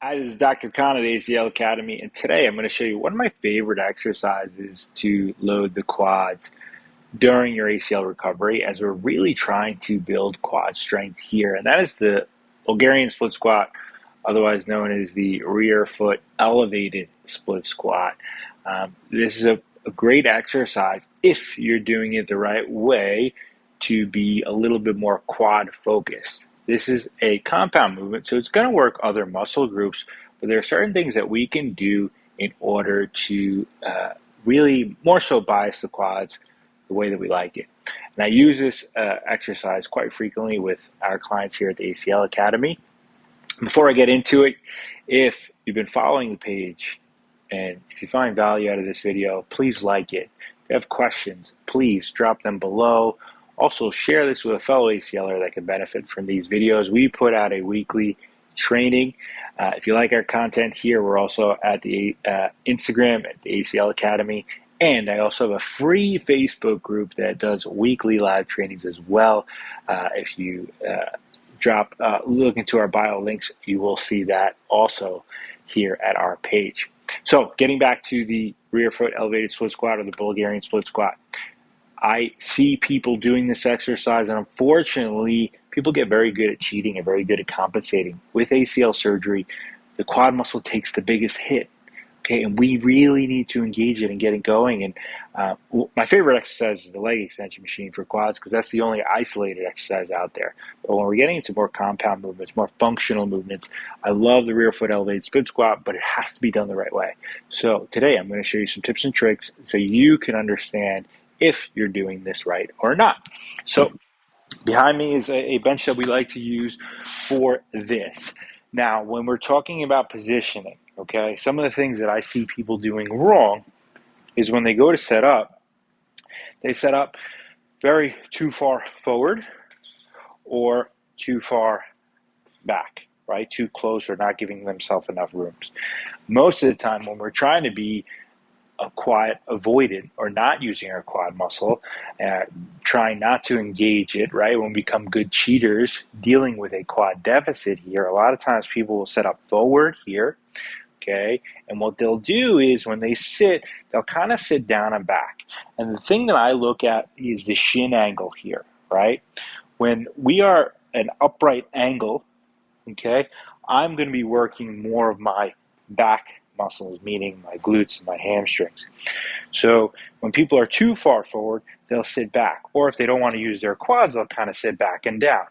Hi, this is Dr. Kaan at ACL Academy, and today I'm going to show you one of my favorite exercises to load the quads during your ACL recovery as we're really trying to build quad strength here, and that is the Bulgarian split squat, otherwise known as the rear foot elevated split squat. This is a great exercise if you're doing it the right way to be a little bit more quad focused. This is a compound movement, so it's going to work other muscle groups, but there are certain things that we can do in order to really more so bias the quads the way that we like it. And I use this exercise quite frequently with our clients here at the ACL Academy. Before I get into it, if you've been following the page and if you find value out of this video, please like it. If you have questions, please drop them below. Also, share this with a fellow ACLer that can benefit from these videos. We put out a weekly training. If you like our content here, we're also at the Instagram at the ACL Academy. And I also have a free Facebook group that does weekly live trainings as well. If you look into our bio links, you will see that also here at our page. So getting back to the rear foot elevated split squat or the Bulgarian split squat, I see people doing this exercise, and unfortunately, people get very good at cheating and very good at compensating. With ACL surgery, the quad muscle takes the biggest hit. Okay, and we really need to engage it and get it going. And my favorite exercise is the leg extension machine for quads because that's the only isolated exercise out there. But when we're getting into more compound movements, more functional movements, I love the rear foot elevated split squat, but it has to be done the right way. So today I'm going to show you some tips and tricks so you can understand if you're doing this right or not. So behind me is a bench that we like to use for this. Now, when we're talking about positioning, okay, some of the things that I see people doing wrong is when they go to set up, they set up very too far forward or too far back, right? Too close or not giving themselves enough rooms. Most of the time when we're trying to be a quad avoidant or not using our quad muscle, trying not to engage it, right? When we become good cheaters, dealing with a quad deficit here, a lot of times people will set up forward here, okay? And what they'll do is when they sit, they'll kind of sit down and back. And the thing that I look at is the shin angle here, right? When we are an upright angle, okay, I'm going to be working more of my back muscles, meaning my glutes and my hamstrings. So when people are too far forward, they'll sit back. Or if they don't want to use their quads, they'll kind of sit back and down.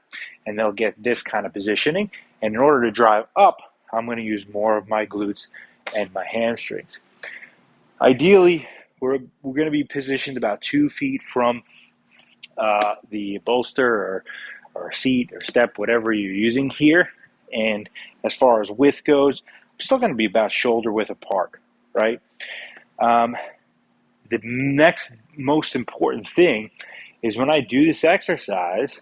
And they'll get this kind of positioning. And in order to drive up, I'm going to use more of my glutes and my hamstrings. Ideally, we're going to be positioned about 2 feet from the bolster or seat or step, whatever you're using here. And as far as width goes, I'm still going to be about shoulder width apart, right? The next most important thing is when I do this exercise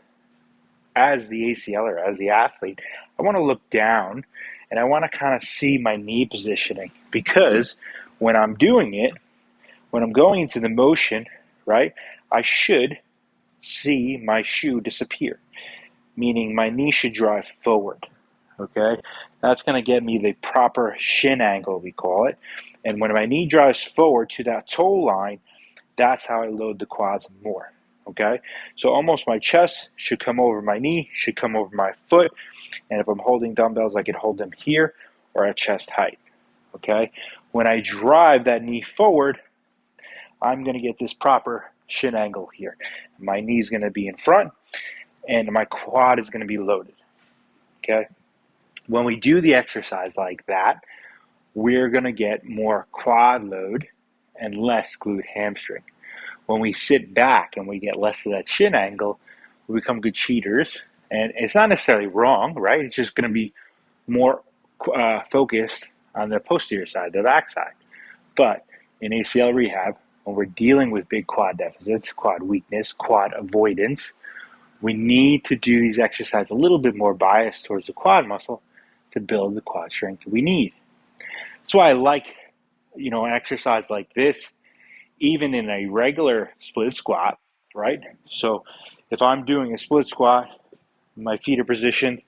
as the ACL or as the athlete, I want to look down and I want to kind of see my knee positioning because when I'm doing it, when I'm going into the motion, right, I should see my shoe disappear, meaning my knee should drive forward. Okay, that's going to get me the proper shin angle, we call it. And when my knee drives forward to that toe line, that's how I load the quads more. Okay, so almost my chest should come over my knee, should come over my foot. And if I'm holding dumbbells, I can hold them here or at chest height. Okay, when I drive that knee forward, I'm going to get this proper shin angle here. My knee is going to be in front and my quad is going to be loaded. Okay. When we do the exercise like that, we're going to get more quad load and less glute hamstring. When we sit back and we get less of that shin angle, we become good cheaters. And it's not necessarily wrong, right? It's just going to be more focused on the posterior side, the back side. But in ACL rehab, when we're dealing with big quad deficits, quad weakness, quad avoidance, we need to do these exercises a little bit more biased towards the quad muscle to build the quad strength we need. That's why I like, an exercise like this, even in a regular split squat, right? So if I'm doing a split squat, my feet are positioned,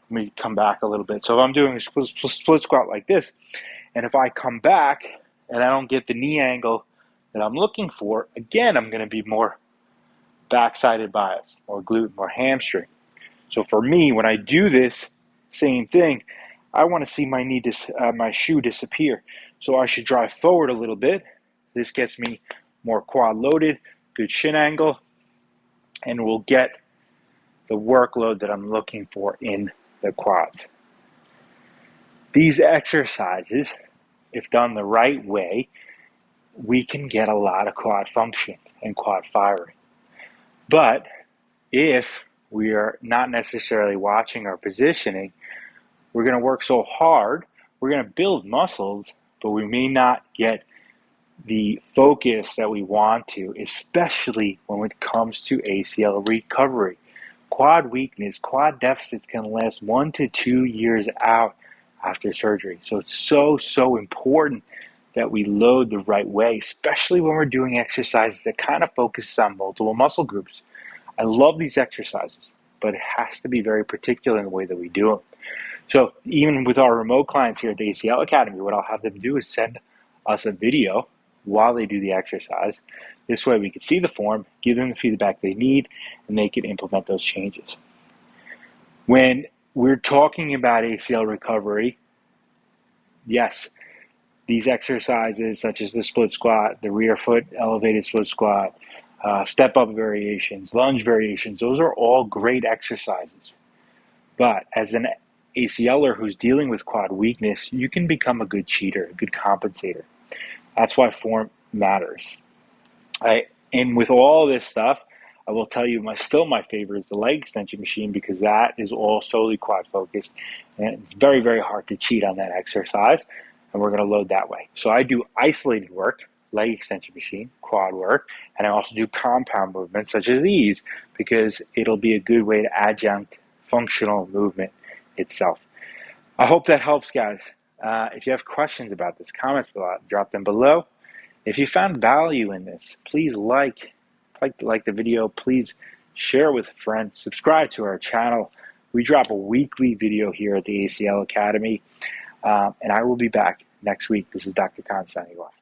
let me come back a little bit. So if I'm doing a split squat like this, and if I come back and I don't get the knee angle that I'm looking for, again, I'm going to be more back-sided bias, more glute, more hamstring. So for me, when I do this same thing, I want to see my shoe disappear. So I should drive forward a little bit. This gets me more quad loaded, good shin angle, and we'll get the workload that I'm looking for in the quads. These exercises, if done the right way, we can get a lot of quad function and quad firing. But if we are not necessarily watching our positioning, we're going to work so hard, we're going to build muscles, but we may not get the focus that we want to, especially when it comes to ACL recovery. Quad weakness, quad deficits can last 1 to 2 years out after surgery. So it's so important that we load the right way, especially when we're doing exercises that kind of focus on multiple muscle groups. I love these exercises, but it has to be very particular in the way that we do them. So even with our remote clients here at the ACL Academy, what I'll have them do is send us a video while they do the exercise. This way we can see the form, give them the feedback they need, and they can implement those changes. When we're talking about ACL recovery, yes, these exercises such as the split squat, the rear foot elevated split squat, step-up variations, lunge variations, those are all great exercises. But as an ACLer who's dealing with quad weakness, you can become a good cheater, a good compensator. That's why form matters. And with all this stuff, I will tell you, my favorite is the leg extension machine, because that is all solely quad focused, and it's very hard to cheat on that exercise, and we're going to load that way. So I do isolated work, leg extension machine, quad work, and I also do compound movements such as these, because it'll be a good way to adjunct functional movement itself. I hope that helps, guys. If you have questions about this, comments below, drop them below. If you found value in this, please like the video. Please share with a friend. Subscribe to our channel. We drop a weekly video here at the ACL Academy, and I will be back next week. This is Dr. Kaan signing off.